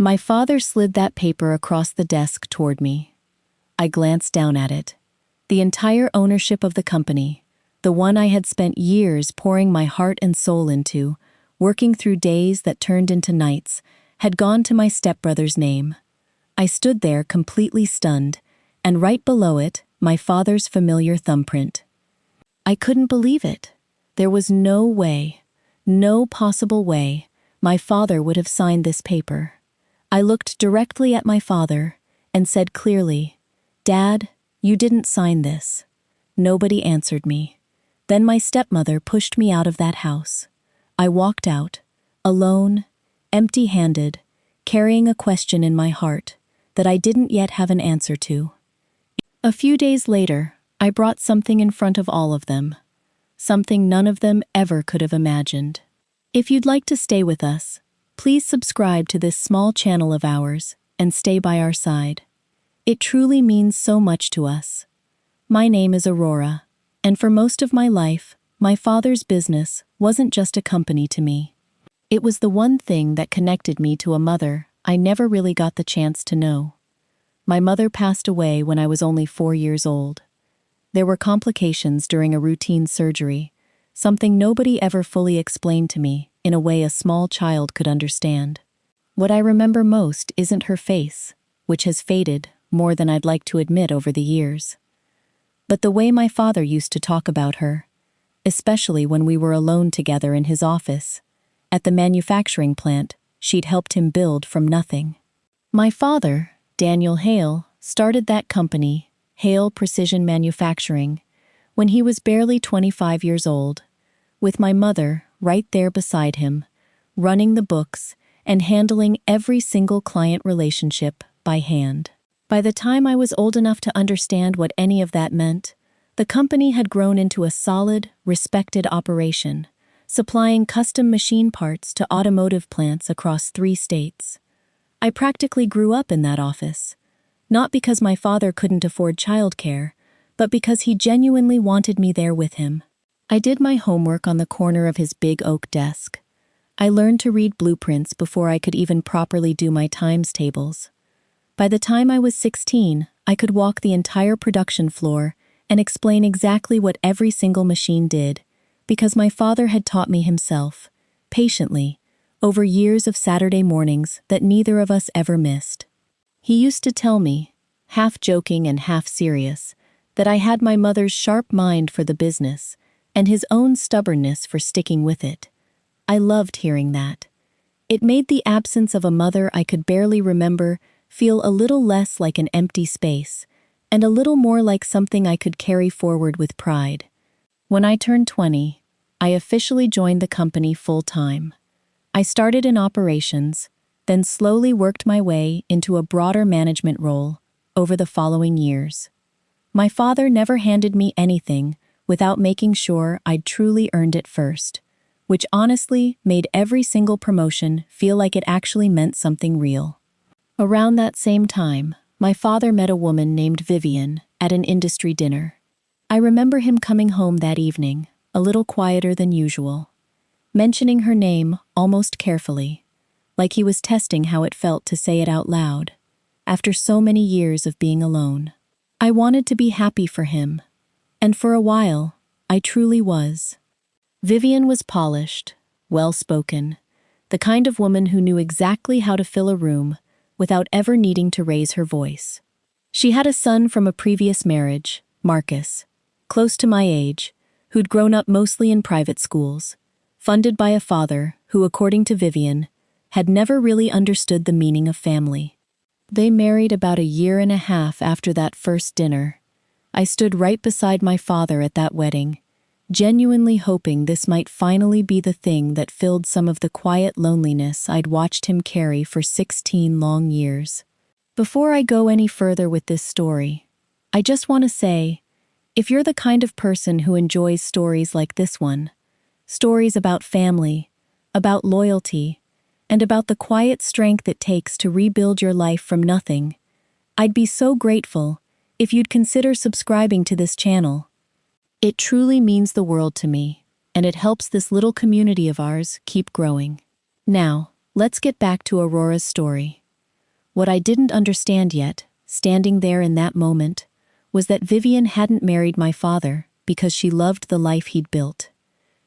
My father slid that paper across the desk toward me. I glanced down at it. The entire ownership of the company, the one I had spent years pouring my heart and soul into, working through days that turned into nights, had gone to my stepbrother's name. I stood there completely stunned, and right below it, my father's familiar thumbprint. I couldn't believe it. There was no way, no possible way, my father would have signed this paper. I looked directly at my father and said clearly, "Dad, you didn't sign this." Nobody answered me. Then my stepmother pushed me out of that house. I walked out, alone, empty-handed, carrying a question in my heart that I didn't yet have an answer to. A few days later, I brought something in front of all of them, something none of them ever could have imagined. If you'd like to stay with us, please subscribe to this small channel of ours and stay by our side. It truly means so much to us. My name is Aurora, and for most of my life, my father's business wasn't just a company to me. It was the one thing that connected me to a mother I never really got the chance to know. My mother passed away when I was only 4 years old. There were complications during a routine surgery, something nobody ever fully explained to me in a way a small child could understand. What I remember most isn't her face, which has faded more than I'd like to admit over the years, but the way my father used to talk about her, especially when we were alone together in his office, at the manufacturing plant she'd helped him build from nothing. My father, Daniel Hale, started that company, Hale Precision Manufacturing, when he was barely 25 years old, with my mother right there beside him, running the books and handling every single client relationship by hand. By the time I was old enough to understand what any of that meant, the company had grown into a solid, respected operation, supplying custom machine parts to automotive plants across 3 states. I practically grew up in that office, not because my father couldn't afford childcare, but because he genuinely wanted me there with him. I did my homework on the corner of his big oak desk. I learned to read blueprints before I could even properly do my times tables. By the time I was 16, I could walk the entire production floor and explain exactly what every single machine did, because my father had taught me himself, patiently, over years of Saturday mornings that neither of us ever missed. He used to tell me, half joking and half serious, that I had my mother's sharp mind for the business and his own stubbornness for sticking with it. I loved hearing that. It made the absence of a mother I could barely remember feel a little less like an empty space, and a little more like something I could carry forward with pride. When I turned 20, I officially joined the company full-time. I started in operations, then slowly worked my way into a broader management role over the following years. My father never handed me anything without making sure I'd truly earned it first, which honestly made every single promotion feel like it actually meant something real. Around that same time, my father met a woman named Vivian at an industry dinner. I remember him coming home that evening, a little quieter than usual, mentioning her name almost carefully, like he was testing how it felt to say it out loud, after so many years of being alone. I wanted to be happy for him, and for a while, I truly was. Vivian was polished, well-spoken, the kind of woman who knew exactly how to fill a room without ever needing to raise her voice. She had a son from a previous marriage, Marcus, close to my age, who'd grown up mostly in private schools, funded by a father who, according to Vivian, had never really understood the meaning of family. They married about 1.5 years after that first dinner. I stood right beside my father at that wedding, genuinely hoping this might finally be the thing that filled some of the quiet loneliness I'd watched him carry for 16 long years. Before I go any further with this story, I just want to say, if you're the kind of person who enjoys stories like this one, stories about family, about loyalty, and about the quiet strength it takes to rebuild your life from nothing, I'd be so grateful if you'd consider subscribing to this channel. It truly means the world to me, and it helps this little community of ours keep growing. Now, let's get back to Aurora's story. What I didn't understand yet, standing there in that moment, was that Vivian hadn't married my father because she loved the life he'd built.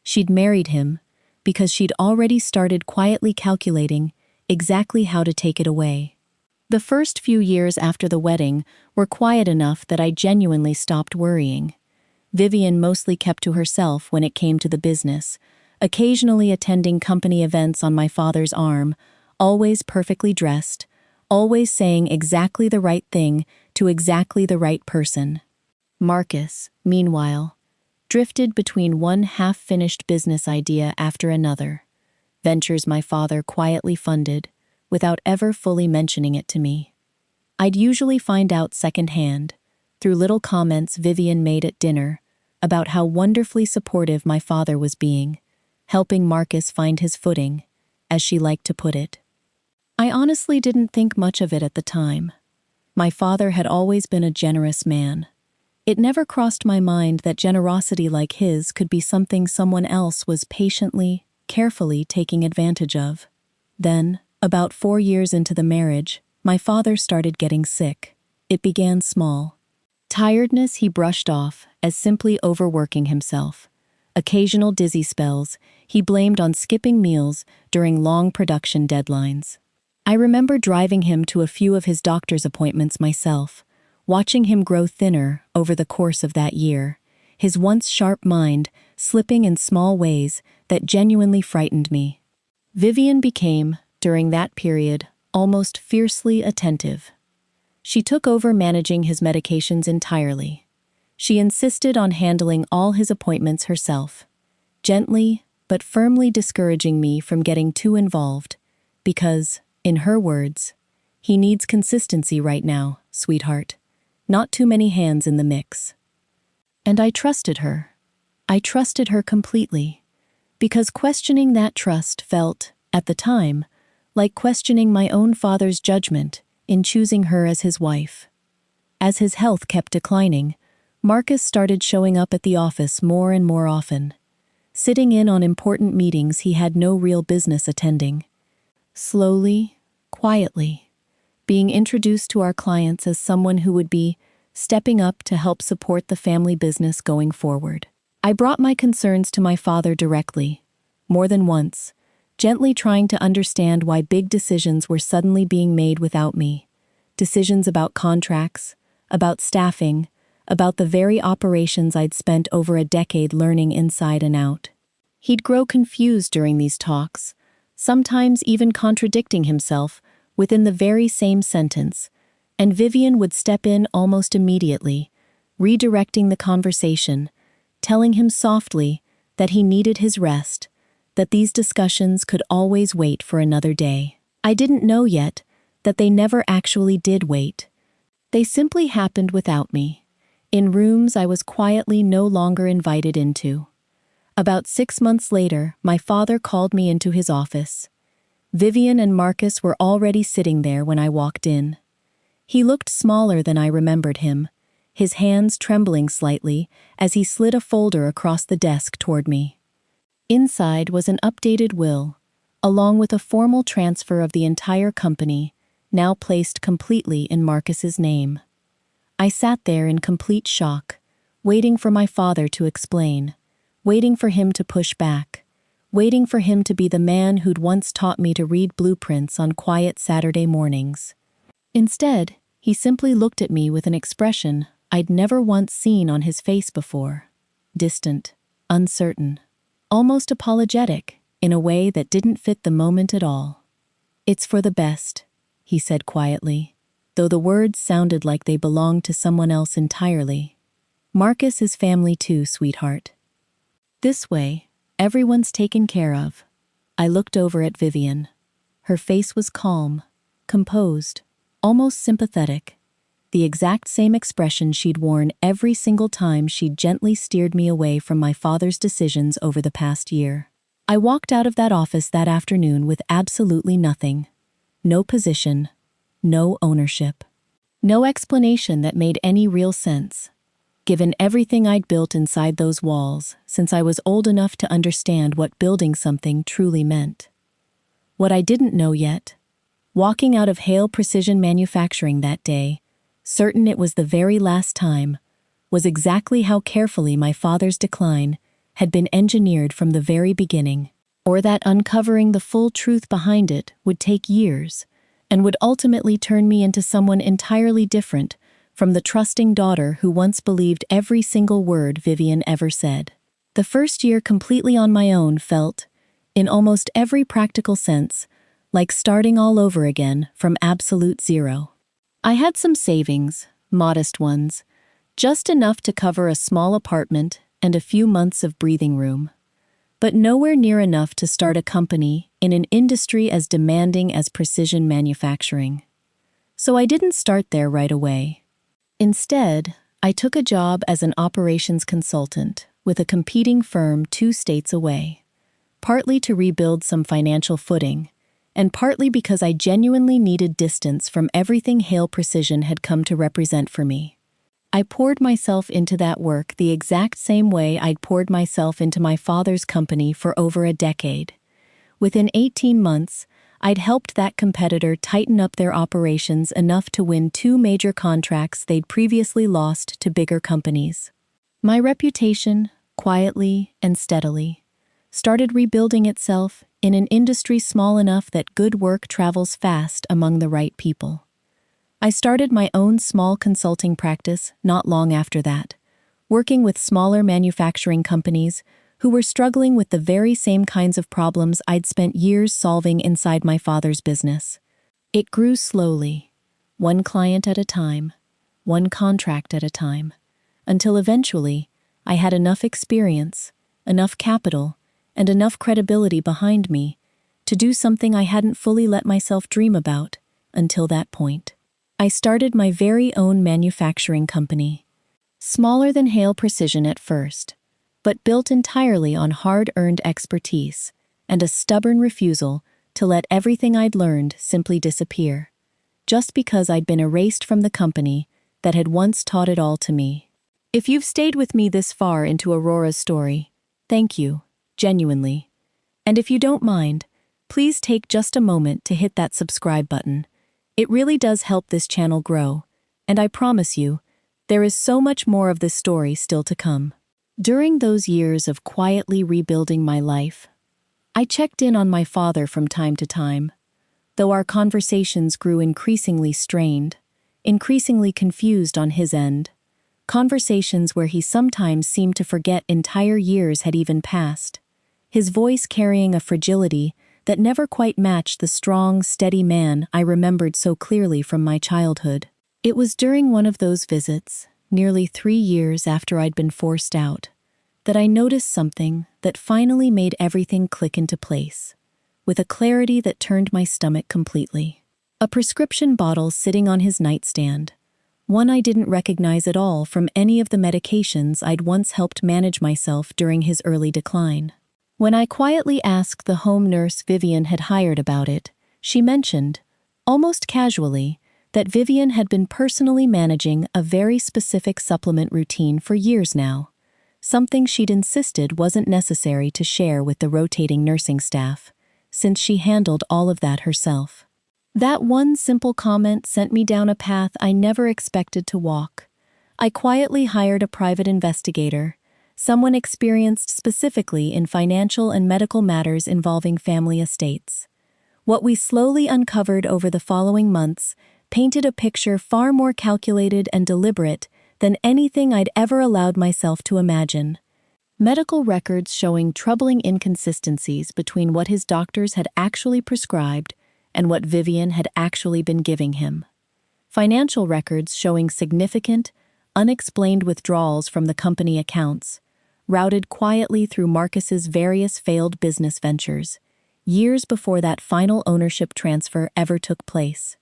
She'd married him because she'd already started quietly calculating exactly how to take it away. The first few years after the wedding were quiet enough that I genuinely stopped worrying. Vivian mostly kept to herself when it came to the business, occasionally attending company events on my father's arm, always perfectly dressed, always saying exactly the right thing to exactly the right person. Marcus, meanwhile, drifted between one half-finished business idea after another, ventures my father quietly funded, without ever fully mentioning it to me. I'd usually find out secondhand, through little comments Vivian made at dinner, about how wonderfully supportive my father was being, helping Marcus find his footing, as she liked to put it. I honestly didn't think much of it at the time. My father had always been a generous man. It never crossed my mind that generosity like his could be something someone else was patiently, carefully taking advantage of. Then, about 4 years into the marriage, my father started getting sick. It began small. Tiredness he brushed off as simply overworking himself. Occasional dizzy spells he blamed on skipping meals during long production deadlines. I remember driving him to a few of his doctor's appointments myself, watching him grow thinner over the course of that year, his once sharp mind slipping in small ways that genuinely frightened me. Vivian became, during that period, almost fiercely attentive. She took over managing his medications entirely. She insisted on handling all his appointments herself, gently but firmly discouraging me from getting too involved, because, in her words, "He needs consistency right now, sweetheart. Not too many hands in the mix." And I trusted her. I trusted her completely, because questioning that trust felt, at the time, like questioning my own father's judgment in choosing her as his wife. As his health kept declining, Marcus started showing up at the office more and more often, sitting in on important meetings he had no real business attending. Slowly, quietly, being introduced to our clients as someone who would be stepping up to help support the family business going forward. I brought my concerns to my father directly, more than once, gently trying to understand why big decisions were suddenly being made without me. Decisions about contracts, about staffing, about the very operations I'd spent over a decade learning inside and out. He'd grow confused during these talks, sometimes even contradicting himself within the very same sentence, and Vivian would step in almost immediately, redirecting the conversation, telling him softly that he needed his rest, that these discussions could always wait for another day. I didn't know yet that they never actually did wait. They simply happened without me, in rooms I was quietly no longer invited into. About 6 months later, my father called me into his office. Vivian and Marcus were already sitting there when I walked in. He looked smaller than I remembered him, his hands trembling slightly as he slid a folder across the desk toward me. Inside was an updated will, along with a formal transfer of the entire company, now placed completely in Marcus's name. I sat there in complete shock, waiting for my father to explain, waiting for him to push back, waiting for him to be the man who'd once taught me to read blueprints on quiet Saturday mornings. Instead, he simply looked at me with an expression I'd never once seen on his face before. Distant, uncertain, almost apologetic, in a way that didn't fit the moment at all. "It's for the best," he said quietly, though the words sounded like they belonged to someone else entirely. "Marcus is family too, sweetheart. This way, everyone's taken care of." I looked over at Vivian. Her face was calm, composed, almost sympathetic, the exact same expression she'd worn every single time she'd gently steered me away from my father's decisions over the past year. I walked out of that office that afternoon with absolutely nothing. No position, no ownership, no explanation that made any real sense, given everything I'd built inside those walls since I was old enough to understand what building something truly meant. What I didn't know yet Walking out of Hale Precision Manufacturing that day, certain it was the very last time, was exactly how carefully my father's decline had been engineered from the very beginning, or that uncovering the full truth behind it would take years and would ultimately turn me into someone entirely different from the trusting daughter who once believed every single word Vivian ever said. The first year completely on my own felt, in almost every practical sense, like starting all over again from absolute zero. I had some savings, modest ones, just enough to cover a small apartment and a few months of breathing room, but nowhere near enough to start a company in an industry as demanding as precision manufacturing. So I didn't start there right away. Instead, I took a job as an operations consultant with a competing firm 2 states away, partly to rebuild some financial footing, and partly because I genuinely needed distance from everything Hale Precision had come to represent for me. I poured myself into that work the exact same way I'd poured myself into my father's company for over a decade. Within 18 months, I'd helped that competitor tighten up their operations enough to win 2 major contracts they'd previously lost to bigger companies. My reputation, quietly and steadily, started rebuilding itself in an industry small enough that good work travels fast among the right people. I started my own small consulting practice not long after that, working with smaller manufacturing companies who were struggling with the very same kinds of problems I'd spent years solving inside my father's business. It grew slowly, one client at a time, one contract at a time, until eventually I had enough experience, enough capital, and enough credibility behind me to do something I hadn't fully let myself dream about until that point. I started my very own manufacturing company, smaller than Hale Precision at first, but built entirely on hard-earned expertise and a stubborn refusal to let everything I'd learned simply disappear, just because I'd been erased from the company that had once taught it all to me. If you've stayed with me this far into Aurora's story, thank you. Genuinely. And if you don't mind, please take just a moment to hit that subscribe button. It really does help this channel grow, and I promise you, there is so much more of this story still to come. During those years of quietly rebuilding my life, I checked in on my father from time to time, though our conversations grew increasingly strained, increasingly confused on his end, conversations where he sometimes seemed to forget entire years had even passed, his voice carrying a fragility that never quite matched the strong, steady man I remembered so clearly from my childhood. It was during one of those visits, nearly 3 years after I'd been forced out, that I noticed something that finally made everything click into place, with a clarity that turned my stomach completely. A prescription bottle sitting on his nightstand, one I didn't recognize at all from any of the medications I'd once helped manage myself during his early decline. When I quietly asked the home nurse Vivian had hired about it, she mentioned, almost casually, that Vivian had been personally managing a very specific supplement routine for years now, something she'd insisted wasn't necessary to share with the rotating nursing staff, since she handled all of that herself. That one simple comment sent me down a path I never expected to walk. I quietly hired a private investigator, someone experienced specifically in financial and medical matters involving family estates. What we slowly uncovered over the following months painted a picture far more calculated and deliberate than anything I'd ever allowed myself to imagine. Medical records showing troubling inconsistencies between what his doctors had actually prescribed and what Vivian had actually been giving him. Financial records showing significant, unexplained withdrawals from the company accounts, routed quietly through Marcus's various failed business ventures, years before that final ownership transfer ever took place.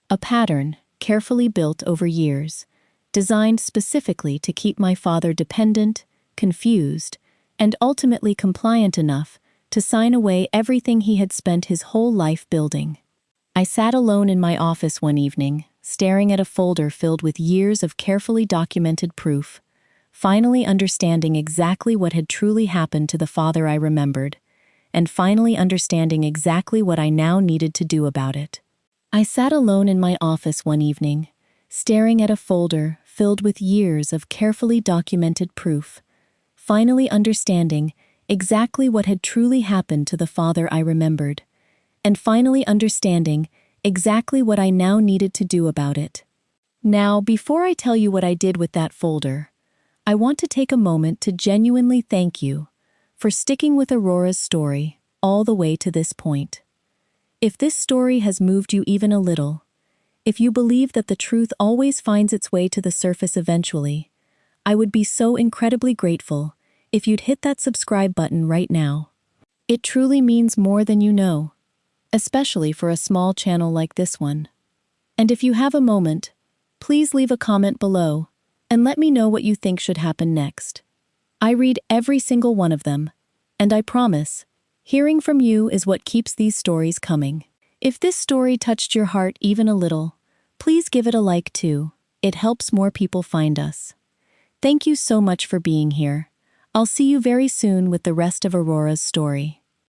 A pattern, carefully built over years, designed specifically to keep my father dependent, confused, and ultimately compliant enough to sign away everything he had spent his whole life building. I sat alone in my office one evening, staring at a folder filled with years of carefully documented proof, finally understanding exactly what had truly happened to the father I remembered, and finally understanding exactly what I now needed to do about it. I sat alone in my office one evening, staring at a folder filled with years of carefully documented proof, finally understanding exactly what had truly happened to the father I remembered, and finally understanding exactly what I now needed to do about it. Now, before I tell you what I did with that folder, I want to take a moment to genuinely thank you for sticking with Aurora's story all the way to this point. If this story has moved you even a little, if you believe that the truth always finds its way to the surface eventually, I would be so incredibly grateful if you'd hit that subscribe button right now. It truly means more than you know, especially for a small channel like this one. And if you have a moment, please leave a comment below and let me know what you think should happen next. I read every single one of them, and I promise, hearing from you is what keeps these stories coming. If this story touched your heart even a little, please give it a like too. It helps more people find us. Thank you so much for being here. I'll see you very soon with the rest of Aurora's story.